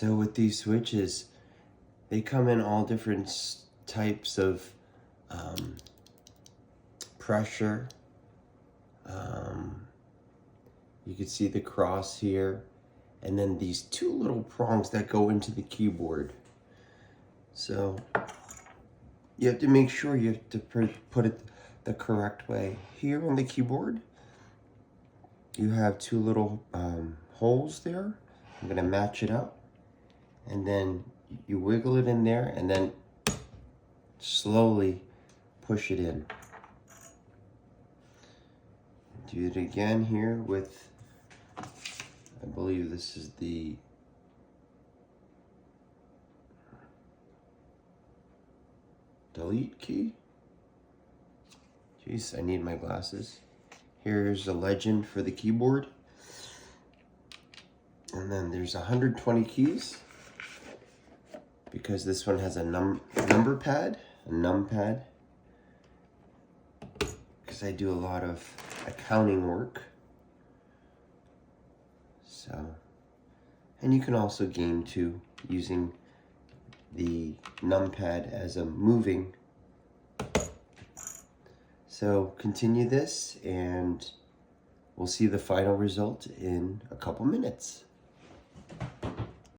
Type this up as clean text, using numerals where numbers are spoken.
So with these switches, they come in all different types of pressure. You can see the cross here, and then these two little prongs that go into the keyboard. So you have to make sure you have to put it the correct way. Here on the keyboard, you have two little holes there. I'm gonna match it up, and then you wiggle it in there, and then slowly push it in. Do it again here with, I believe this is the delete key. Jeez, I need my glasses. Here's a legend for the keyboard. And then there's 120 keys, because this one has a number pad, a numpad, because I do a lot of accounting work. So, and you can also game too, using the numpad as a moving. So continue this, and we'll see the final result in a couple minutes.